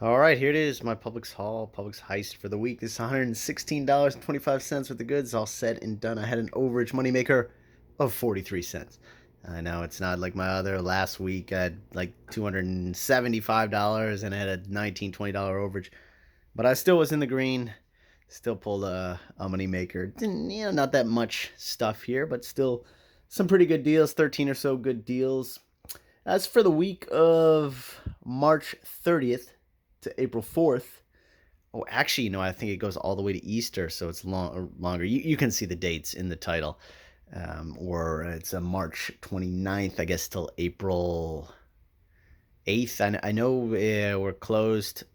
All right, here it is, my Publix haul, Publix heist for the week. This is $116.25 worth of goods, all said and done. I had an overage moneymaker of 43 cents. I know it's not like my other last week. I had like $275 and I had a $19-20 overage, but I still was in the green. Still pulled a moneymaker. Didn't, not that much stuff here, but still some pretty good deals. 13 or so good deals. As for the week of March 30th to April 4th. Oh, actually, I think it goes all the way to Easter, so it's longer. You can see the dates in the title. Or it's a March 29th, I guess, till April 8th. I know we're closed.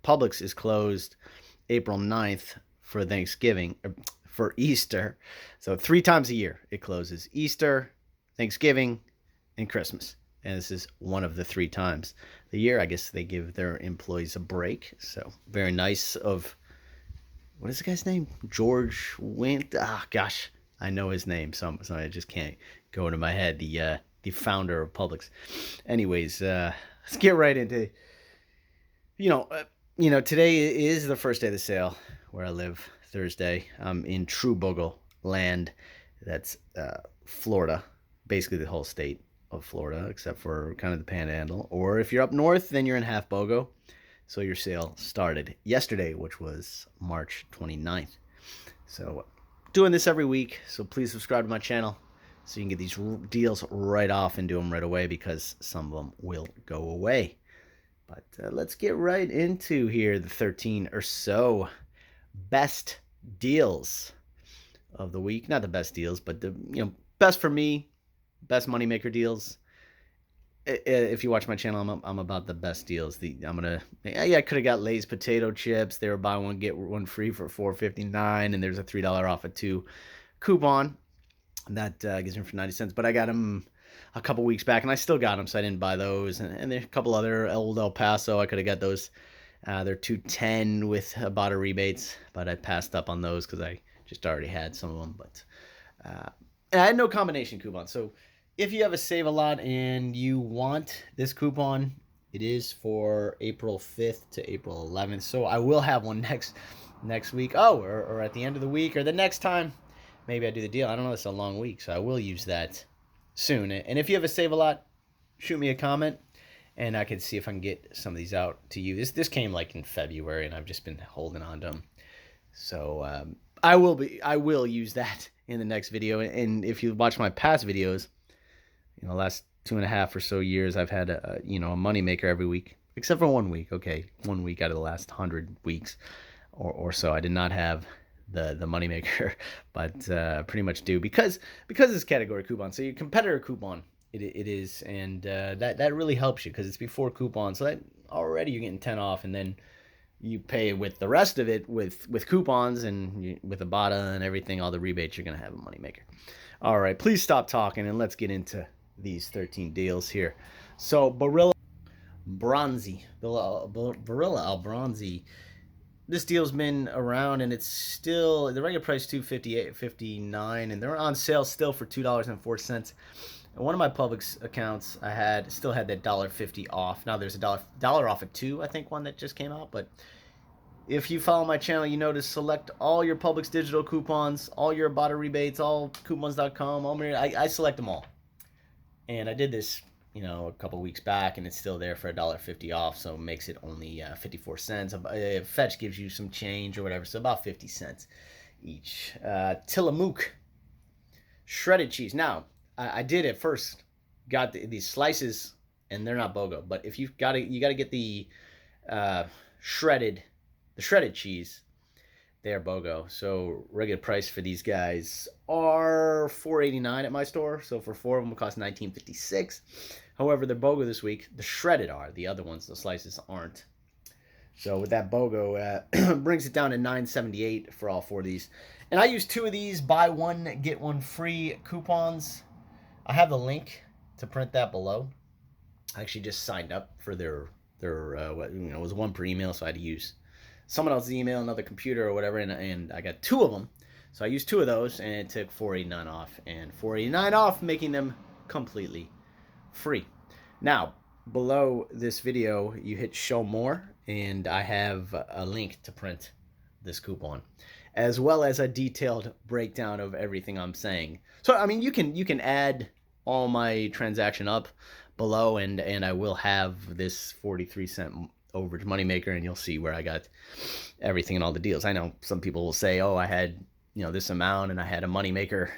Publix is closed April 9th for Thanksgiving, for Easter. So 3 times a year it closes: Easter, Thanksgiving, and Christmas. And this is one of the 3 times the year. I guess they give their employees a break. So very nice of, what is the guy's name? George Wint. Ah, gosh, I know his name. So I just can't go into my head. The founder of Publix. Anyways, let's get right into. Today is the first day of the sale where I live. Thursday. I'm in true bogo land. That's Florida, basically the whole state of Florida, except for kind of the panhandle. Or if you're up north, then you're in half bogo. So your sale started yesterday, which was March 29th. So doing this every week. So please subscribe to my channel so you can get these deals right off and do them right away, because some of them will go away. But let's get right into here the 13 or so best deals of the week. Not the best deals, but the best for me, best moneymaker deals. If you watch my channel, I'm about the best deals. I could have got Lay's potato chips. They were buy one get one free for $4.59, and there's a $3 off of 2 coupon that gives me for 90 cents. But I got them a couple weeks back, and I still got them, so I didn't buy those. And there's a couple other old El Paso. I could have got those. They're $2.10 with ibotta rebates, but I passed up on those because I just already had some of them. But I had no combination coupon. So if you have a save a lot and you want this coupon, it is for April 5th to April 11th. So I will have one next week. Oh, or at the end of the week, or the next time maybe I do the deal. I don't know. It's a long week, so I will use that soon. And if you have a save a lot, shoot me a comment, and I can see if I can get some of these out to you. This came like in February, and I've just been holding on to them. So I will use that in the next video. And if you watch my past videos, last 2.5 or so years, I've had a moneymaker every week, except for 1 week. Okay, 1 week out of the last 100 weeks or so, I did not have the moneymaker, but pretty much do because it's category coupon. So your competitor coupon, it is, and that really helps you because it's before coupon. So that already you're getting 10 off, and then you pay with the rest of it with coupons and with ibotta and everything, all the rebates, you're gonna have a moneymaker. All right, please stop talking and let's get into these 13 deals here. So Barilla Bronzy. This deal's been around, and it's still the regular price $2.58.59, and they're on sale still for $2.04. And one of my Publix accounts, I still had that $1.50 off. Now there's a dollar off of 2, I think, one that just came out. But if you follow my channel, you know to select all your Publix digital coupons, all your ibotta rebates, all coupons.com, I select them all. And I did this, a couple weeks back, and it's still there for $1.50 off, so it makes it only 54 cents. Fetch gives you some change or whatever, so about 50 cents each. Tillamook shredded cheese. Now, I did at first got these slices, and they're not bogo, but if you got to get the shredded cheese. They're BOGO. So regular price for these guys are $4.89 at my store. So for 4 of them, it costs $19.56. However, they're BOGO this week. The shredded are. The other ones, the slices, aren't. So with that BOGO, brings it down to $9.78 for all 4 of these. And I use 2 of these buy one get one free coupons. I have the link to print that below. I actually just signed up for their it was 1 per email, so I had to use someone else's email, another computer or whatever, and I got 2 of them. So I used 2 of those, and it took $4.89 off, and $4.89 off, making them completely free. Now, below this video, you hit show more, and I have a link to print this coupon, as well as a detailed breakdown of everything I'm saying. So I mean, you can add all my transaction up below, and I will have this 43-cent overage moneymaker, and you'll see where I got everything and all the deals. I know some people will say, oh, I had this amount and I had a moneymaker.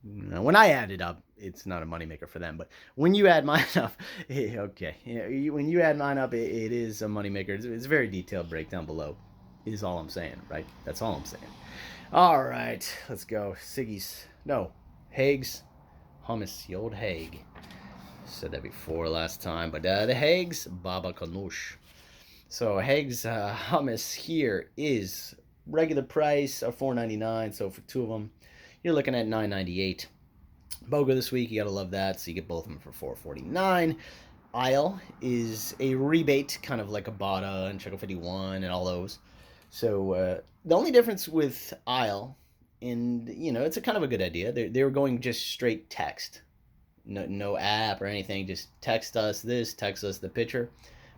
When I add it up, it's not a moneymaker for them. But when you add mine up, okay. When you add mine up, it is a moneymaker. It's a very detailed breakdown below, is all I'm saying, right? That's all I'm saying. All right, let's go. Siggis. No, Haig's Hummus, the old Haig. Said that before last time, but the Haig's Baba Ganoush. So Haig's Hummus here is regular price of $4.99. So for two of them, you're looking at $9.98. Bogo this week, you gotta love that. So you get both of them for $4.49. Aisle is a rebate, kind of like ibotta and Cheddar 51 and all those. So the only difference with Aisle, and it's a kind of a good idea. They were going just straight text, no app or anything. Just text us this, text us the picture.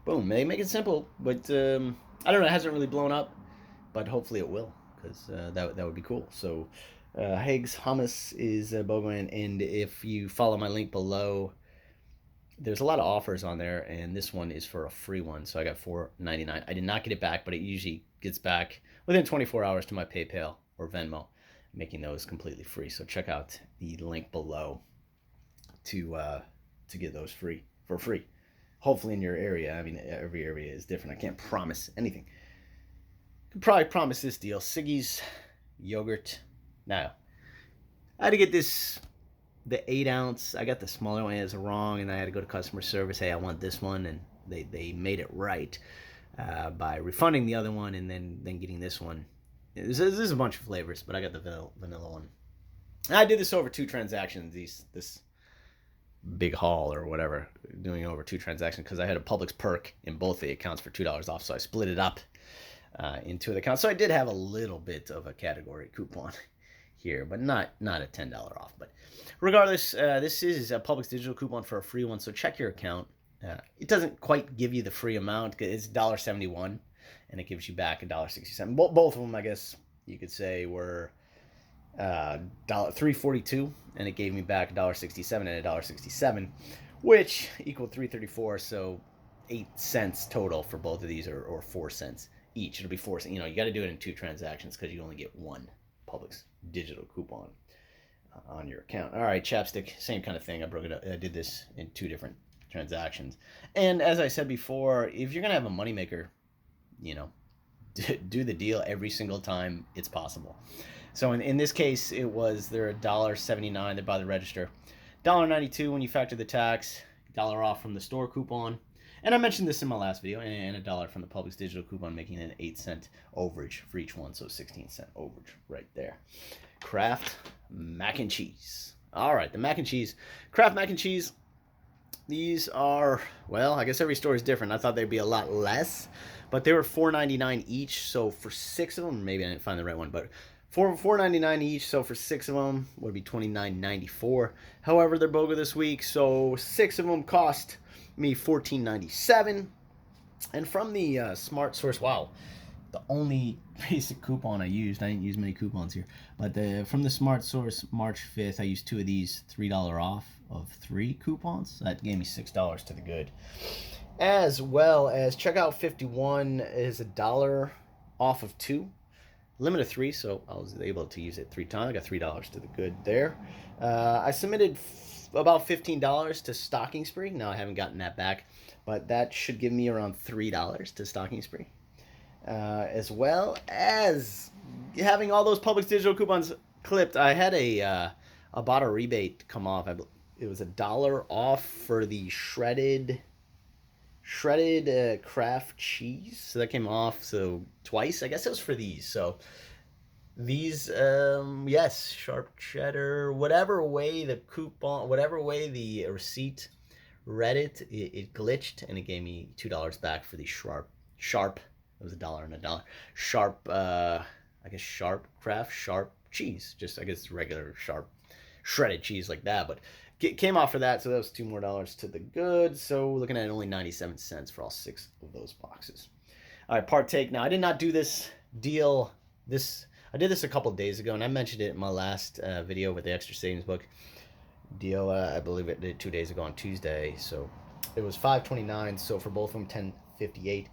Boom. They make it simple, but I don't know. It hasn't really blown up, but hopefully it will, because that would be cool. So Haig's Hummus is bogo, and if you follow my link below, there's a lot of offers on there, and this one is for a free one. So I got $4.99. I did not get it back, but it usually gets back within 24 hours to my PayPal or Venmo, making those completely free. So check out the link below to get those for free. Hopefully in your area. I mean, every area is different. I can't promise anything. Could probably promise this deal. Siggis yogurt. Now, I had to get the 8-ounce. I got the smaller one. It was wrong, and I had to go to customer service. Hey, I want this one, and they made it right by refunding the other one and then getting this one. This is a bunch of flavors, but I got the vanilla one. And I did this over 2 transactions. This big haul or whatever, doing over 2 transactions, because I had a Publix perk in both the accounts for $2 off, so I split it up in 2 of the accounts. So I did have a little bit of a category coupon here, but not a $10 off. But regardless, this is a Publix digital coupon for a free one, so check your account. It doesn't quite give you the free amount. It's $1.71, and it gives you back $1.67. Both of them, I guess you could say, were $3.42, and it gave me back $1.67 and $1.67, which equaled $3.34. So 8 cents total for both of these, or 4 cents each. It'll be 4 cents. You got to do it in 2 transactions, because you only get one Publix digital coupon on your account. All right, Chapstick, same kind of thing. I broke it up. I did this in 2 different transactions. And as I said before, if you're gonna have a moneymaker, do the deal every single time it's possible. So in this case, they're $1.79. They're by the register. $1.92 when you factor the tax. $1 off from the store coupon. And I mentioned this in my last video, and $1 from the Publix digital coupon, making an 8-cent overage for each one, so 16-cent overage right there. Kraft Mac and Cheese. All right, the mac and cheese. Kraft Mac and Cheese. These are, well, I guess every store is different. I thought they'd be a lot less, but they were $4.99 each. So for 6 of them, maybe I didn't find the right one, but for $4.99 each, so for 6 of them would be $29.94. However, they're BOGO this week, so 6 of them cost me $14.97. And from the Smart Source, wow, the only basic coupon I used, I didn't use many coupons here, but from the Smart Source March 5th, I used 2 of these $3 off of 3 coupons. That gave me $6 to the good. As well as Checkout 51 is $1 off of 2. Limit of 3, so I was able to use it 3 times. I got $3 to the good there. I submitted about $15 to Stocking Spree. Now I haven't gotten that back, but that should give me around $3 to Stocking Spree. As well as having all those Publix digital coupons clipped, I had a ibotta rebate come off. It was $1 off for the shredded Kraft cheese, so that came off twice. I guess it was for these. So these, yes, sharp cheddar, whatever way the receipt read it, it glitched, and it gave me $2 back for the sharp. It was $1 and $1. Sharp, I guess sharp Kraft sharp cheese. Just, I guess, regular sharp shredded cheese like that, but came off for that, so that was $2 more to the good. So we're looking at only 97 cents for all 6 of those boxes. All right, Partake. Now I did not do this deal. I did this a couple days ago, and I mentioned it in my last video with the extra savings book deal. I believe it did 2 days ago on Tuesday. So it was $5.29. So for both of them, $10.58.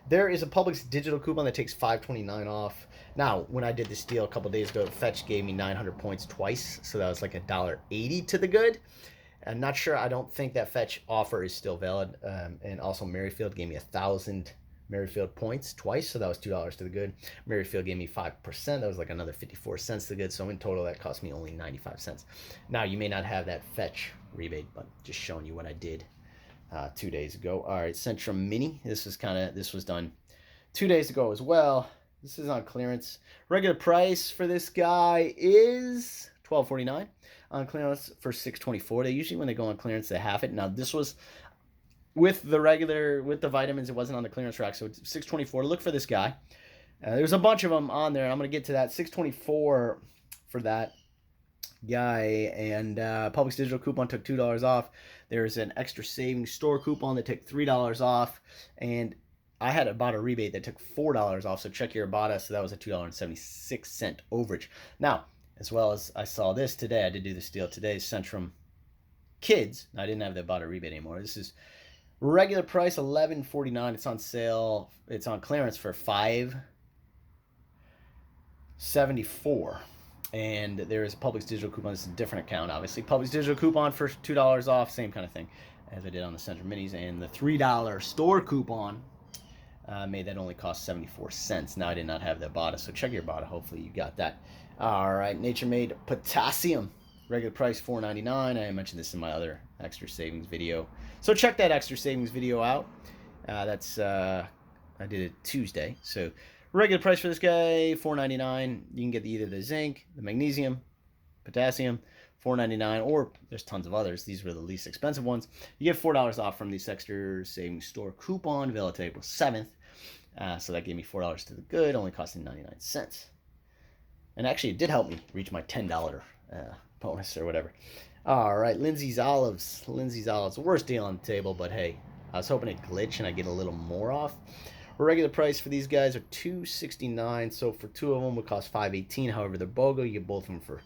There is a Publix digital coupon that takes $5.29 off. Now, when I did this deal a couple days ago, Fetch gave me 900 points twice, so that was like $1.80 to the good. I'm not sure. I don't think that Fetch offer is still valid. And also, Merrifield gave me 1,000 Merrifield points twice, so that was $2 to the good. Merrifield gave me 5%. That was like another 54 cents to the good. So in total, that cost me only 95 cents. Now, you may not have that Fetch rebate, but just showing you what I did 2 days ago. All right, Centrum Mini. This was done 2 days ago as well. This is on clearance. Regular price for this guy is $12.49. On clearance for $6.24. They usually, when they go on clearance, they half it. Now this was with the vitamins. It wasn't on the clearance rack, so it's $6.24. Look for this guy. There's a bunch of them on there. I'm gonna get to that. $6.24 for that guy, and Publix digital coupon took $2 off. There's an extra savings store coupon that took $3 off, and I had a Ibotta rebate that took $4 off. So check your Ibotta. So that was a $2.76 overage. Now, as well as I saw this today, I did do this deal today. Centrum Kids. I didn't have the Ibotta rebate anymore. This is regular price $11.49. It's on sale. It's on clearance for $5.74. And there is a Publix digital coupon. This is a different account, obviously. Publix digital coupon for $2 off. Same kind of thing as I did on the Centrum Minis. And the $3 store coupon made that only cost 74 cents. Now I did not have the Ibotta, so check your Ibotta. Hopefully you got that. All right, Nature Made Pottasium. Regular price $4.99. I mentioned this in my other extra savings video. So check that extra savings video out. I did it Tuesday. So regular price for this guy, $4.99. You can get either the zinc, the magnesium, potassium, $4.99, or there's tons of others. These were the least expensive ones. You get $4 off from this extra savings store coupon, valid to April 7th. So that gave me $4 to the good, only costing 99 cents. And actually, it did help me reach my $10 bonus or whatever. All right, Lindsay's Olives. Lindsay's Olives, the worst deal on the table, but hey, I was hoping it'd glitch and I'd get a little more off. Regular price for these guys are $2.69, so for 2 of them would cost $5.18. However, they're BOGO. You get both of them for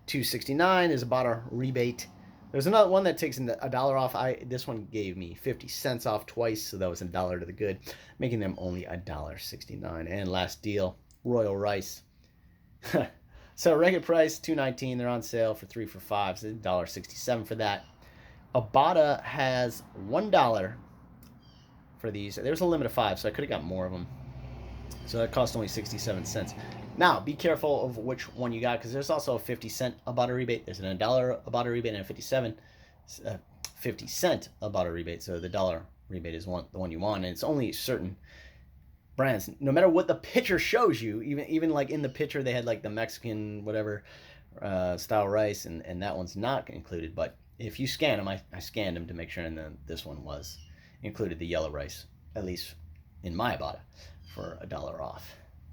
$2.69. Is about a rebate. There's another one that takes $1 off. This one gave me 50 cents off twice, so that was $1 to the good, making them only $1.69. And last deal, Royal Rice. So regular price $2.19. They're on sale for 3 for $5, so $1.67 for that. Ibotta has $1 for these. There's a limit of 5, so I could have got more of them. So that cost only 67 cents. Now, be careful of which one you got, because there's also a 50-cent Ibotta rebate. There's an $1 Ibotta rebate and a 50-cent Ibotta rebate. So the dollar rebate is the one you want, and it's only certain brands. No matter what the picture shows you, even like in the picture they had like the Mexican whatever style rice, and that one's not included. But if you scan them, I scanned them to make sure, and then this one was included, the yellow rice, at least in my Ibotta, for $1 off.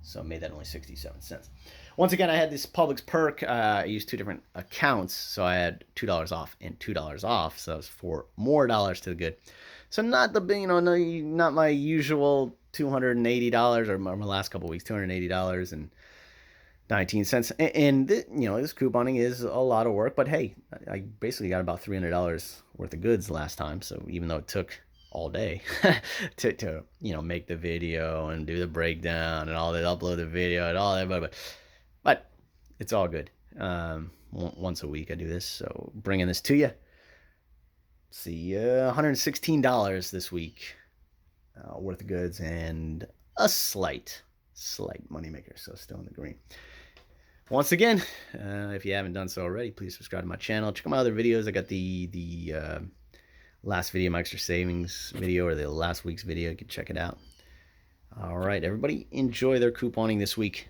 So made that only 67 cents. Once again, I had this Publix perk. I used 2 different accounts, so I had $2 off and $2 off. So it was $4 more to the good. So not the not my usual $280, or my last couple of weeks, $280.19. And this couponing is a lot of work, but hey, I basically got about $300 worth of goods last time. So even though it took all day to make the video and do the breakdown and all that, upload the video and all that, but it's all good. Once a week I do this, so bringing this to you. See, $116 this week worth of goods, and a slight moneymaker, so still in the green. Once again, if you haven't done so already, please subscribe to my channel. Check out my other videos. I got the last video, my extra savings video, or the last week's video. You can check it out. All right, everybody, enjoy their couponing this week.